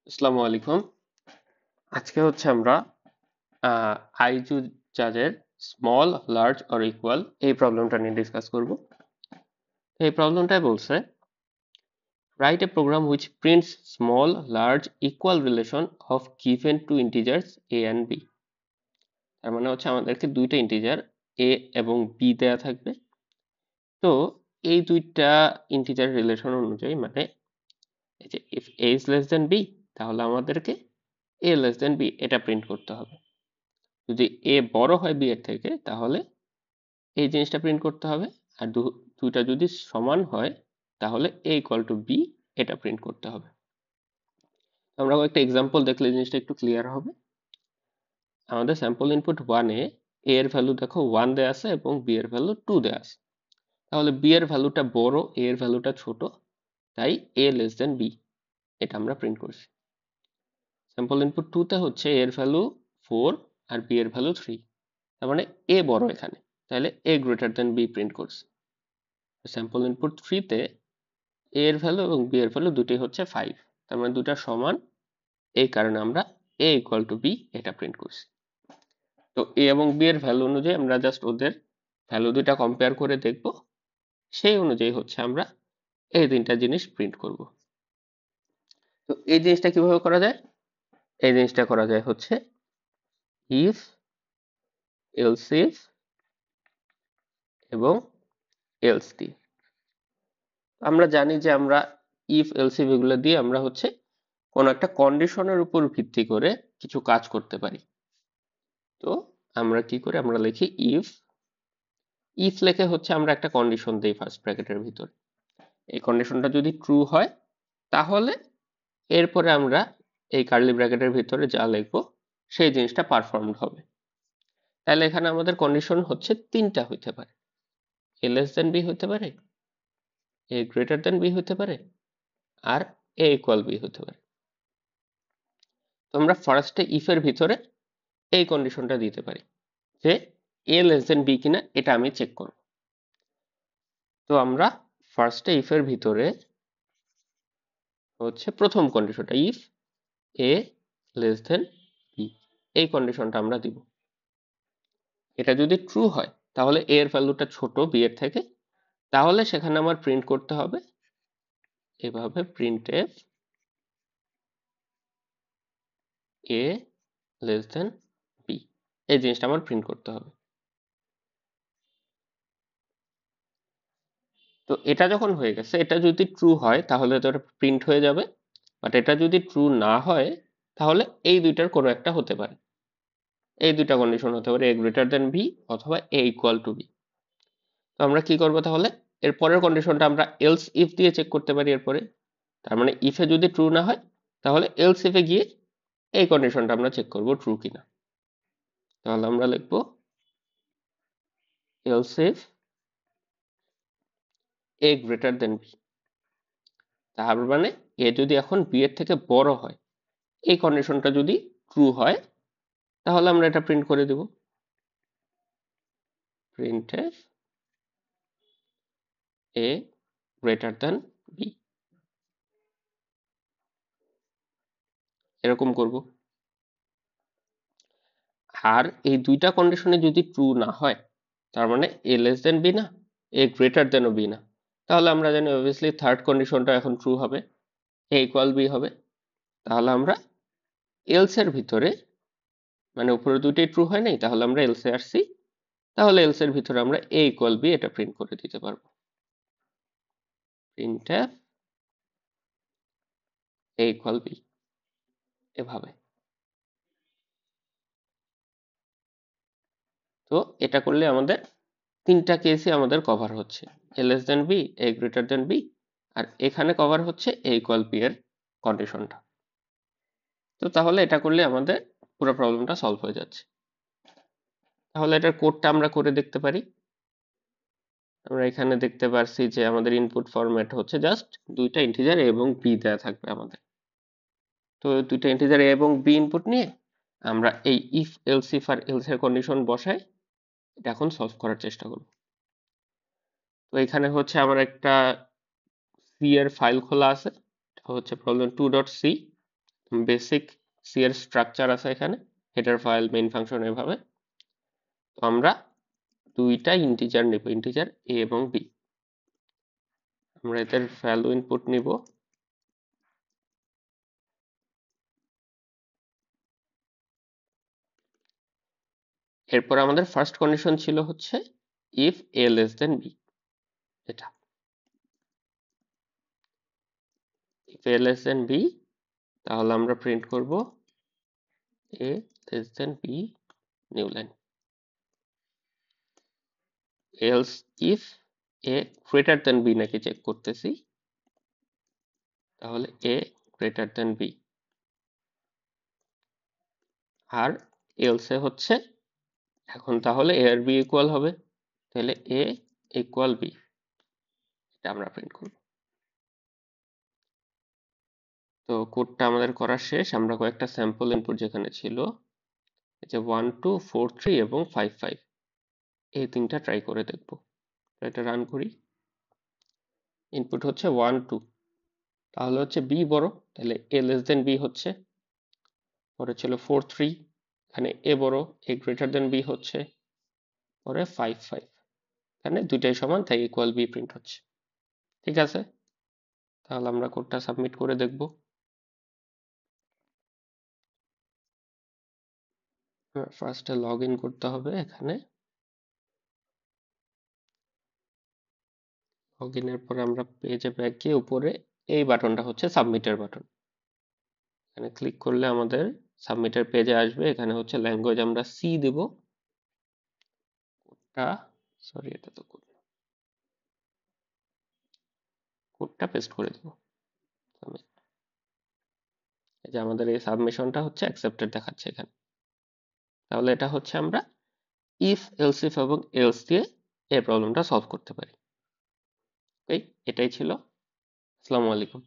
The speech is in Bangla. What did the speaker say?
আসসালামু আলাইকুম। আজকে আমরা আইজু জাজের স্মল, লার্জ অর ইকুয়াল এই প্রবলেমটা নিয়ে ডিসকাস করব। এই প্রবলেমটাই বলছে write a program which prints small, large, equal relation of given two integers A and B. তার মানে আমাদেরকে দুইটা ইন্টিজার এ এবং বি দেয়া থাকবে। তো এই দুইটা ইন্টিজার রিলেশন অনুযায়ী মানে এই যে if A is less than B, তাহলে আমাদেরকে এ লেস দেন বি এটা প্রিন্ট করতে হবে। যদি এ বড় হয় বি এর থেকে তাহলে এই জিনিসটা প্রিন্ট করতে হবে, আর দুইটা যদি সমান হয় তাহলে এ ইকুয়াল টু বি এটা প্রিন্ট করতে হবে। আমরা একটা এক্সাম্পল দেখলে জিনিসটা একটু ক্লিয়ার হবে। আমাদের স্যাম্পল ইনপুট 1 এ এর ভ্যালু দেখো 1 দেয়া আছে এবং বি এর ভ্যালু 2 দেয়া আছে। তাহলে বি এর ভ্যালুটা বড়, এ এর ভ্যালুটা ছোট, তাই এ লেস দেন বি এটা আমরা প্রিন্ট করছি। স্যাম্পল ইনপুট 2 তে হচ্ছে এর ভ্যালু 4 আর বি এর ভ্যালু 3, তার মানে এ বড় এখানে, তাহলে A greater than B print করছি। স্যাম্পল ইনপুট 3 তে a এর ভ্যালু এবং b এর ভ্যালু দুটোই হচ্ছে 5, তার মানে দুটো সমান, এই কারণে আমরা a ইকুয়াল টু b এটা প্রিন্ট করছি। তো a এবং b এর ভ্যালু অনুযায়ী আমরা জাস্ট ওদের ভ্যালু দুইটা কম্পেয়ার করে দেখব, সেই অনুযায়ী আমরা এই তিনটা জিনিস প্রিন্ট করব। তো এই জিনিসটা কিভাবে করা যায়? এই জিনিসটা করা যায় হচ্ছে ইফ, এলস ইফ এবং এলস দিয়ে। আমরা জানি যে আমরা ইফ, এলস ইফ এগুলো দিয়ে আমরা কোন একটা কন্ডিশনের উপর ভিত্তি করে কিছু কাজ করতে পারি। তো আমরা কি করি, আমরা লিখি ইফ। ইফ লেখে আমরা একটা কন্ডিশন দেই ফার্স্ট ব্র্যাকেটের ভিতরে। এই কন্ডিশনটা যদি ট্রু হয় তাহলে এরপরে আমরা এই কার্লি ব্র্যাকেটের ভিতরে যা লিখবো সেই জিনিসটা পারফর্মড হবে। তাহলে এখানে আমাদের কন্ডিশন তিনটা হইতে পারে, এ লেস দেন বি হতে পারে, এ গ্রেটার দেন বি হতে পারে, আর এ ইকুয়াল বি হতে পারে। তো আমরা ফার্স্টে ইফ এর ভিতরে এই কন্ডিশনটা দিতে পারি যে এ লেস দেন বি কিনা এটা আমি চেক করব। তো আমরা ফার্স্টে ইফ এর ভিতরে প্রথম কন্ডিশনটা if A less than B, এই কন্ডিশনটা আমরা দিব। এটা যদি ট্রু হয় তাহলে এ এর ভ্যালুটা ছোট বি এর থেকে, তাহলে সেখানে আমার প্রিন্ট করতে হবে এভাবে printf এ লেস দেন বি, এই জিনিসটা আমার প্রিন্ট করতে হবে। তো এটা যখন হয়ে গেছে, এটা যদি ট্রু হয় তাহলে তো এটা প্রিন্ট হয়ে যাবে, বাট এটা যদি ট্রু না হয় তাহলে এই দুইটার কোনো একটা হতে পারে। এই দুইটা কন্ডিশন হতে পারে এ গ্রেটার দেন বি অথবা এ ইকুয়াল টু বি। তো আমরা কি করব তাহলে, এর পরের কন্ডিশনটা আমরা এলস ইফ দিয়ে চেক করতে পারি এরপরে। তার মানে ইফে যদি ট্রু না হয় তাহলে এলস ইফে গিয়ে এই কন্ডিশনটা আমরা চেক করব ট্রু কিনা। তাহলে আমরা লিখব else if A greater than B. তার মানে এ যদি এখন বি এর থেকে বড় হয়, এই কন্ডিশনটা যদি ট্রু হয় তাহলে আমরা এটা প্রিন্ট করে দেব, printf a greater than b, এরকম করব। আর এই দুইটা কন্ডিশনে যদি ট্রু না হয়, তার মানে a লেস দেন b না, a গ্রেটার দেন b না, তাহলে আমরা জানি অবভিয়াসলি থার্ড কন্ডিশনটা এখন ট্রু হবে, a ইকুয়াল b হবে। তাহলে আমরা এলস এর ভিতরে, মানে উপরে দুইটাই ট্রু হয় নাই, তাহলে আমরা এলস এ আসছি, তাহলে এলস এর ভিতরে আমরা a ইকুয়াল b এটা প্রিন্ট করে দিতে পারবো, printf a ইকুয়াল b, এভাবে। তো এটা করলে আমাদের তিনটা কেসই আমাদের কভার হচ্ছে, এ লেস দেন বি, এ গ্রেটার দেন বি, আর এখানে কভার হচ্ছে এ ইকুয়াল বি এর কন্ডিশনটা। তো তাহলে এটা করলে আমাদের পুরো প্রবলেমটা সলভ হয়ে যাচ্ছে। তাহলে এটার কোডটা আমরা করে দেখতে পারি। আমরা এখানে দেখতে পারছি যে আমাদের ইনপুট ফরম্যাট জাস্ট দুইটা ইন্টিজার এ এবং বি দেয়া থাকবে আমাদের। তো দুইটা ইন্টিজার এ এবং বি ইনপুট নিয়ে আমরা এই ইফ, এলস ইফ আর এলস এর কন্ডিশন বসাই এটা এখন সলভ করার চেষ্টা করব। তো এখানে আমার একটা সি এর ফাইল খোলা আছে, এটা প্রবলেম 2.c। বেসিক সি এর স্ট্রাকচার আছে এখানে, হেডার ফাইল, মেইন ফাংশন, এভাবে। তো আমরা দুইটা ইন্টিজার নিব, ইন্টিজার এ এবং বি। আমরা এদের ভ্যালু ইনপুট নিব। এরপর আমাদের ফার্স্ট কন্ডিশন ছিল হচ্ছে if A less than B, এটা if A less than B, তাহলে আমরা প্রিন্ট করব A less than B new line. Else if A greater than B নাকি চেক করতেছি, তাহলে এ গ্রেটার দেন বি। আর এলসে হচ্ছে এখন তাহলে এ আর বি ইকুয়াল হবে, তাহলে এ ইকুয়াল বি, এটা আমরা প্রিন্ট করব। তো কোডটা আমাদের করা শেষ। আমরা কয়েকটা স্যাম্পল ইনপুট যেখানে ছিল, এই যে 1 2 4 3 এবং 5 5, এই তিনটা ট্রাই করে দেখব। এটা রান করি। ইনপুট হচ্ছে 1 2, তাহলে হচ্ছে বি বড়, তাহলে এ লেস দেন বি হচ্ছে। পরে ছিল 4 3, এখানে এ বড়, এ গ্রেটার দেন বি হচ্ছে। পরে 5 5, এখানে দুইটাই সমান, তাই ইকুয়াল বি প্রিন্ট হচ্ছে। ঠিক আছে, তাহলে আমরা কোডটা সাবমিট করে দেখব। ফার্স্টে লগ ইন করতে হবে। এখানে লগ ইনের পরে আমরা পেজে ব্যাক গিয়ে উপরে এই বাটনটা হচ্ছে সাবমিটের বাটন, এখানে ক্লিক করলে আমাদের সাবমিটের পেজে আসবে। এখানে হচ্ছে ল্যাঙ্গুয়েজ আমরা সি দেব। কোডটা, সরি এটা তো কোড না, কোডটা পেস্ট করে দেব। এই যে আমাদের এই সাবমিশনটা হচ্ছে অ্যাকসেপ্টেড দেখাচ্ছে এখানে। তাহলে এটা হচ্ছে আমরা ইফ এলস ইফ এবং এলস দিয়ে এই প্রবলেমটা সলভ করতে পারি। ওকে, এটাই ছিল। আসসালামু আলাইকুম।